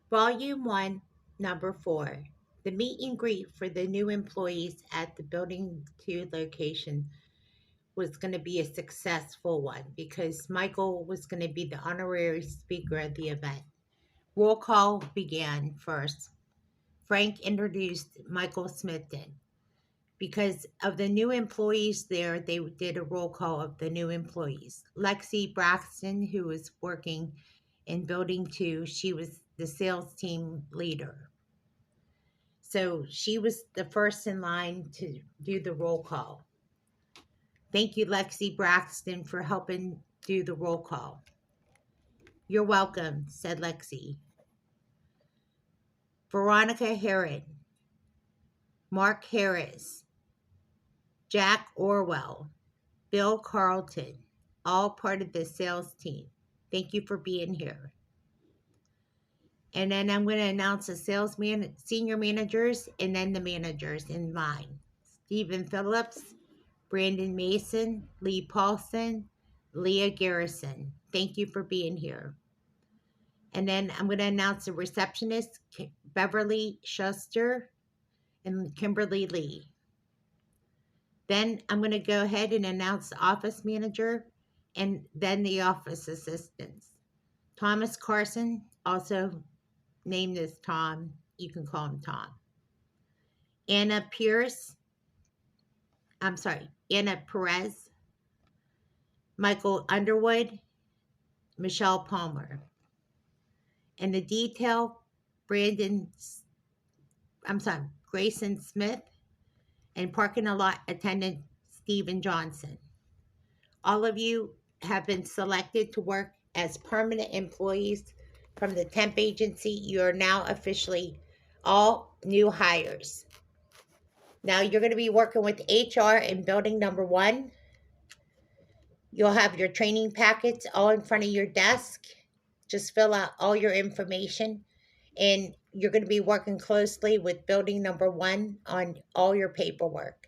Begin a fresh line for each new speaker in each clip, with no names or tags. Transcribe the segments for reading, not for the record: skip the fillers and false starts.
Volume 1, Number 4. The meet and greet for the new employees at the Building 2 location was going to be a successful one because Michael was going to be the honorary speaker at the event. Roll call began first. Frank introduced Michael Smithton. Because of the new employees there, they did a roll call of the new employees. Lexi Braxton, who was working in Building 2, she was the sales team leader. So she was the first in line to do the roll call. Thank you, Lexi Braxton, for helping do the roll call. You're welcome, said Lexi. Veronica Herod, Mark Harris, Jack Orwell, Bill Carlton, all part of the sales team. Thank you for being here. And then I'm going to announce the senior managers and then the managers in line. Stephen Phillips, Brandon Mason, Lee Paulson, Leah Garrison. Thank you for being here. And then I'm going to announce the receptionist, Beverly Schuster and Kimberly Lee. Then I'm going to go ahead and announce the office manager and then the office assistants. Thomas Carson, also named as Tom. You can call him Tom. Anna Perez, Michael Underwood, Michelle Palmer. And the detail, Grayson Smith, and parking lot attendant Stephen Johnson. All of you have been selected to work as permanent employees from the temp agency. You are now officially all new hires. Now you're going to be working with HR in building number 1. You'll have your training packets all in front of your desk. Just fill out all your information, and you're going to be working closely with building number 1 on all your paperwork.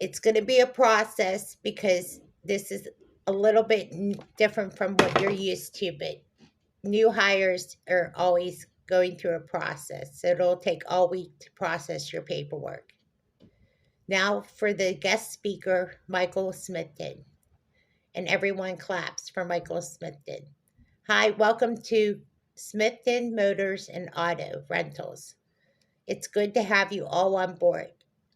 It's going to be a process because this is a little bit different from what you're used to, but new hires are always going through a process. So it'll take all week to process your paperwork. Now for the guest speaker, Michael Smithton. And everyone claps for Michael Smithton. Hi, welcome to Smithton Motors and Auto Rentals. It's good to have you all on board.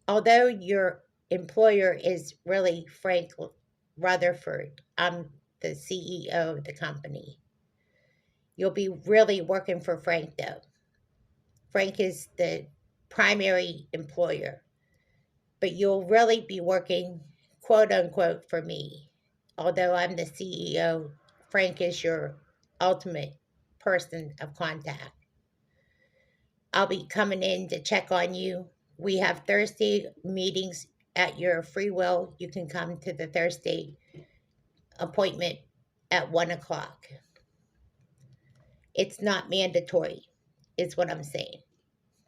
Although your employer is really Frank Rutherford, I'm the CEO of the company. You'll be really working for Frank, though. Frank is the primary employer, but you'll really be working, quote unquote, for me. Although I'm the CEO, Frank is your ultimate person of contact. I'll be coming in to check on you. We have Thursday meetings at your free will. You can come to the Thursday appointment at 1 o'clock. It's not mandatory, is what I'm saying.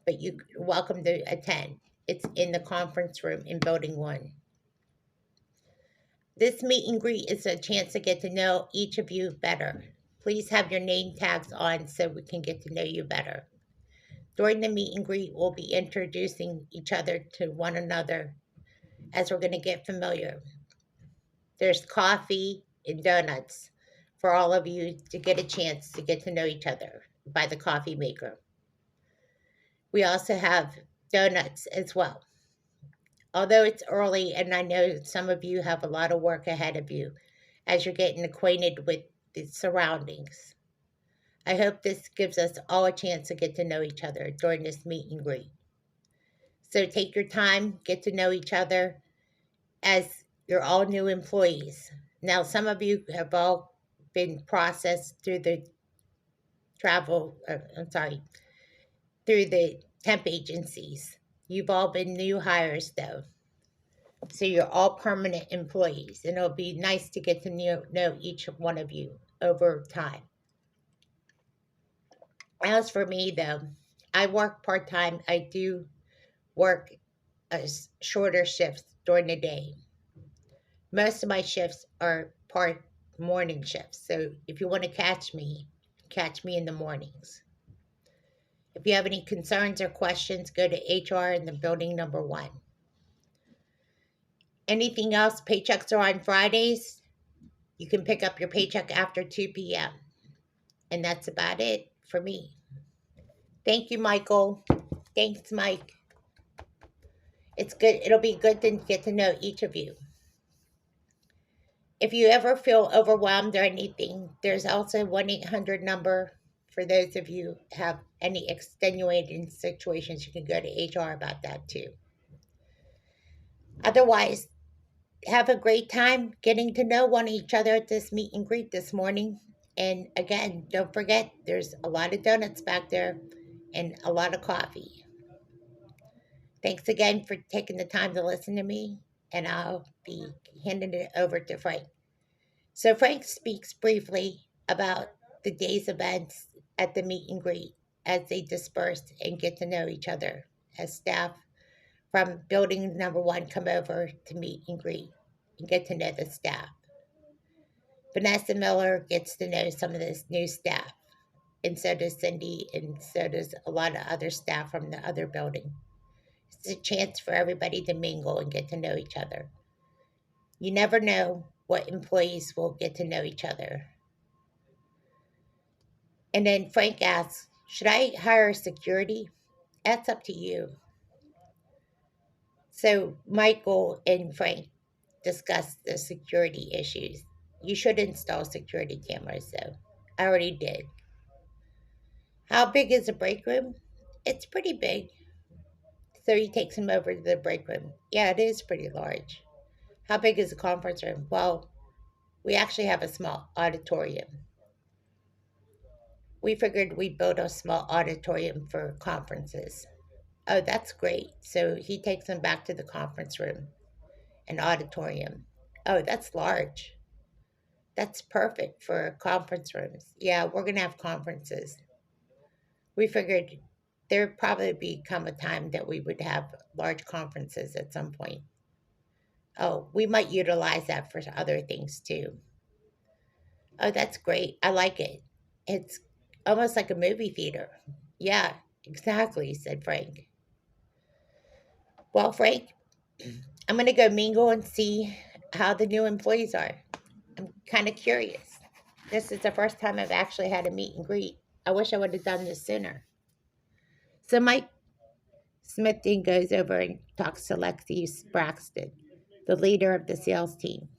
But you're welcome to attend. It's in the conference room in Building 1. This meet and greet is a chance to get to know each of you better. Please have your name tags on so we can get to know you better. During the meet and greet, we'll be introducing each other to one another as we're going to get familiar. There's coffee and donuts for all of you to get a chance to get to know each other by the coffee maker. We also have donuts as well. Although it's early and I know some of you have a lot of work ahead of you as you're getting acquainted with the surroundings. I hope this gives us all a chance to get to know each other during this meet and greet. So take your time, get to know each other as you're all new employees. Now, some of you have all been processed through the through the temp agencies. You've all been new hires, though. So you're all permanent employees, and it'll be nice to get to know each one of you over time. As for me, though, I work part-time. I do work shorter shifts during the day. Most of my shifts are part morning shifts. So if you want to catch me, catch me in the mornings. If you have any concerns or questions, go to HR in the building number 1. Anything else? Paychecks are on Fridays. You can pick up your paycheck after 2 p.m. And that's about it for me. Thank you, Michael. Thanks, Mike. It's good. It'll be good to get to know each of you. If you ever feel overwhelmed or anything, there's also 1-800 number for those of you who have any extenuating situations. You can go to HR about that too. Otherwise, have a great time getting to know one each other at this meet and greet this morning. And again, don't forget, there's a lot of donuts back there and a lot of coffee. Thanks again for taking the time to listen to me, and I'll be handing it over to Frank. So Frank speaks briefly about the day's events at the meet and greet as they disperse and get to know each other as staff from building number 1 come over to meet and greet and get to know the staff. Vanessa Miller gets to know some of this new staff, and so does Cindy, and so does a lot of other staff from the other building. It's a chance for everybody to mingle and get to know each other. You never know what employees will get to know each other. And then Frank asks, should I hire security? That's up to you. So Michael and Frank discussed the security issues. You should install security cameras, though. I already did. How big is the break room? It's pretty big. So he takes him over to the break room. Yeah, it is pretty large. How big is the conference room? Well, we actually have a small auditorium. We figured we'd build a small auditorium for conferences. Oh, that's great. So he takes them back to the conference room, an auditorium. Oh, that's large. That's perfect for conference rooms. Yeah, we're going to have conferences. We figured there'd probably become a time that we would have large conferences at some point. Oh, we might utilize that for other things too. Oh, that's great. I like it. It's almost like a movie theater. Yeah, exactly, said Frank. Well, Frank, I'm going to go mingle and see how the new employees are. I'm kind of curious. This is the first time I've actually had a meet and greet. I wish I would have done this sooner. So Mike Smithton goes over and talks to Lexi Braxton, the leader of the sales team.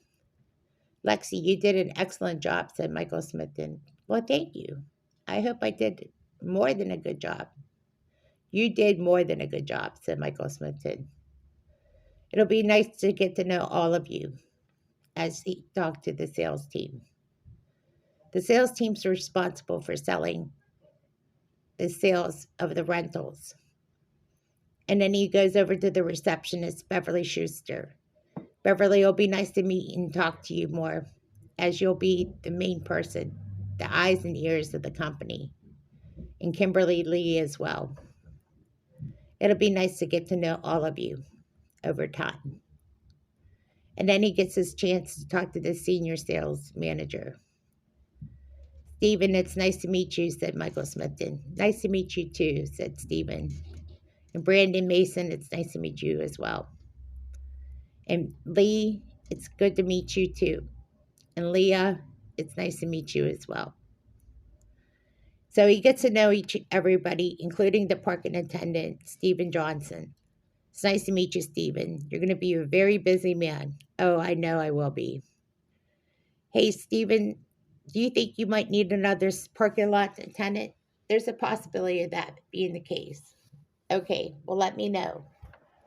Lexi, you did an excellent job, said Michael Smithton. Well, thank you. I hope I did more than a good job. You did more than a good job, said Michael Smithton. It'll be nice to get to know all of you as he talked to the sales team. The sales team's responsible for selling the sales of the rentals. And then he goes over to the receptionist, Beverly Schuster. Beverly, it'll be nice to meet and talk to you more, as you'll be the main person, the eyes and ears of the company, and Kimberly Lee as well. It'll be nice to get to know all of you over time. And then he gets his chance to talk to the senior sales manager. Stephen, it's nice to meet you, said Michael Smithton. Nice to meet you too, said Stephen. And Brandon Mason, it's nice to meet you as well. And Lee, it's good to meet you too. And Leah, it's nice to meet you as well. So he gets to know everybody, including the parking attendant, Stephen Johnson. It's nice to meet you, Stephen. You're going to be a very busy man. Oh, I know I will be. Hey, Stephen, do you think you might need another parking lot attendant? There's a possibility of that being the case. Okay, well, let me know,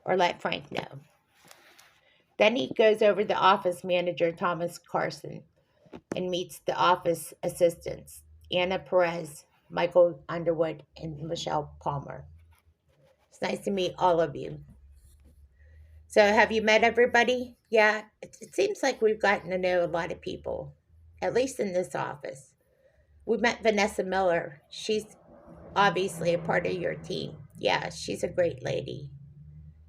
or let Frank know. Then he goes over to office manager Thomas Carson and meets the office assistants, Anna Perez, Michael Underwood, and Michelle Palmer. It's nice to meet all of you. So have you met everybody? Yeah, it seems like we've gotten to know a lot of people, at least in this office. We met Vanessa Miller. She's obviously a part of your team. Yeah, she's a great lady.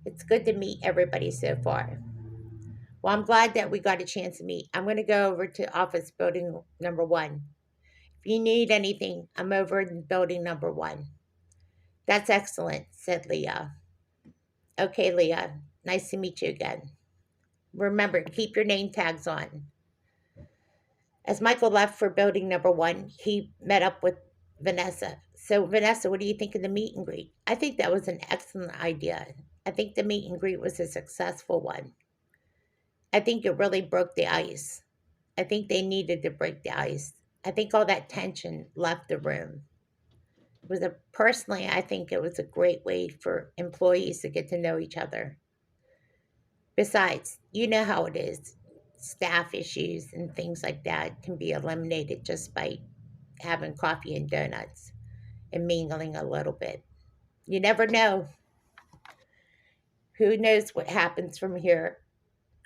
It's good to meet everybody so far. Well, I'm glad that we got a chance to meet. I'm going to go over to office building number 1. If If you need anything, I'm over in building number 1. That's excellent, said Leah. Okay, Leah. Nice to meet you again. Remember, keep your name tags on. As Michael left for building number 1, he met up with Vanessa. So, Vanessa, what do you think of the meet and greet? I think that was an excellent idea. I think the meet and greet was a successful one. I think it really broke the ice. I think they needed to break the ice. I think all that tension left the room. Personally, I think it was a great way for employees to get to know each other. Besides, you know how it is. Staff issues and things like that can be eliminated just by having coffee and donuts and mingling a little bit. You never know. Who knows what happens from here?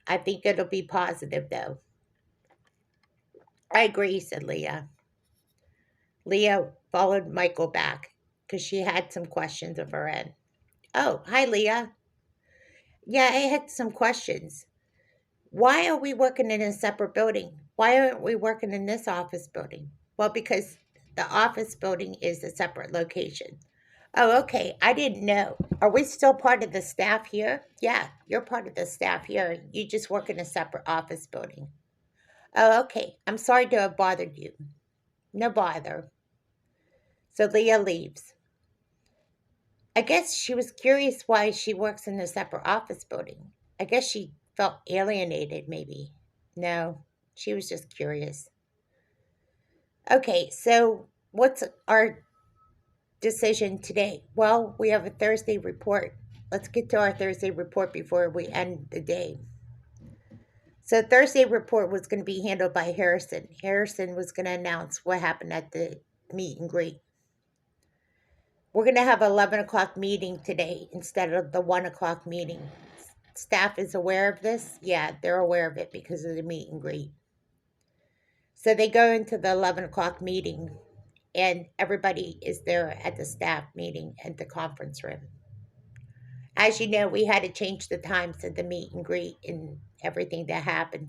I think it'll be positive, though. I agree, said Leah. Leah followed Michael back because she had some questions of her own. Oh, hi, Leah. Yeah, I had some questions. Why are we working in a separate building? Why aren't we working in this office building? Well, because the office building is a separate location. Oh, okay. I didn't know. Are we still part of the staff here? Yeah, you're part of the staff here. You just work in a separate office building. Oh, okay. I'm sorry to have bothered you. No bother. So Leah leaves. I guess she was curious why she works in a separate office building. I guess she felt alienated, maybe. No, she was just curious. Okay, so what's our decision today? Well, we have a Thursday report. Let's get to our Thursday report before we end the day. So Thursday report was going to be handled by Harrison. Harrison was going to announce what happened at the meet and greet. We're going to have an 11 o'clock meeting today instead of the 1 o'clock meeting. Staff is aware of this? Yeah, they're aware of it because of the meet and greet. So they go into the 11 o'clock meeting, and everybody is there at the staff meeting at the conference room. As you know, we had to change the times of the meet and greet and everything that happened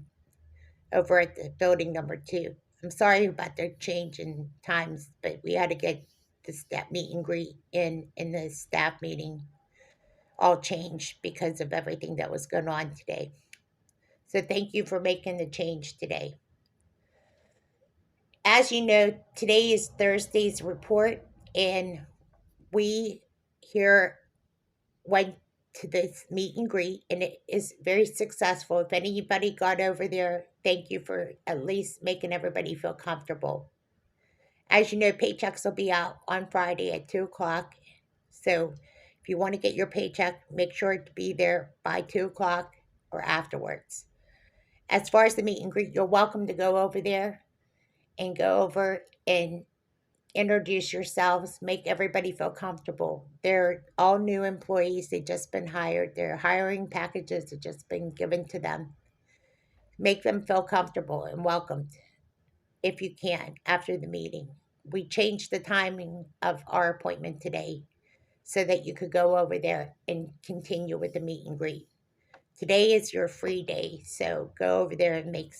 over at the building number 2. I'm sorry about the change in times, but we had to get the staff meet and greet in the staff meeting all changed because of everything that was going on today. So thank you for making the change today. As you know, today is Thursday's report, and we here went to this meet and greet, and it is very successful. If anybody got over there, thank you for at least making everybody feel comfortable. As you know, paychecks will be out on Friday at 2 o'clock. So if you want to get your paycheck, make sure to be there by 2 o'clock or afterwards. As far as the meet and greet, you're welcome to go over there and go over and introduce yourselves, make everybody feel comfortable. They're all new employees. They've just been hired. Their hiring packages have just been given to them. Make them feel comfortable and welcomed if you can after the meeting. We changed the timing of our appointment today so that you could go over there and continue with the meet and greet. Today is your free day, so go over there and make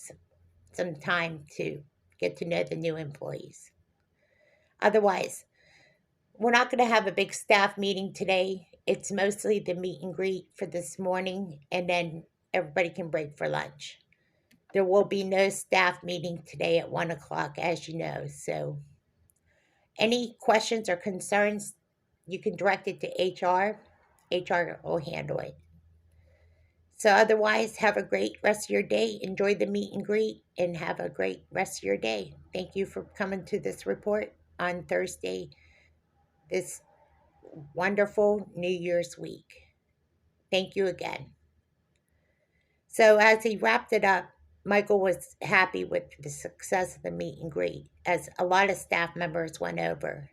some time to get to know the new employees. Otherwise, we're not going to have a big staff meeting today. It's mostly the meet and greet for this morning, and then everybody can break for lunch. There will be no staff meeting today at 1 o'clock, as you know. So any questions or concerns, you can direct it to HR. HR will handle it. So otherwise, have a great rest of your day. Enjoy the meet and greet and have a great rest of your day. Thank you for coming to this report on Thursday, this wonderful New Year's week. Thank you again. So as he wrapped it up, Michael was happy with the success of the meet and greet, as a lot of staff members went over.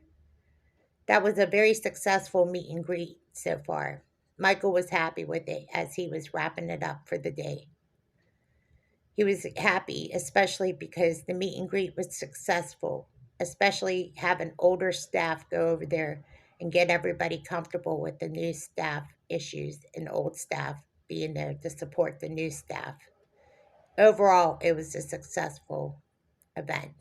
That was a very successful meet and greet so far. Michael was happy with it as he was wrapping it up for the day. He was happy, especially because the meet and greet was successful, especially having older staff go over there and get everybody comfortable with the new staff issues and old staff being there to support the new staff. Overall, it was a successful event.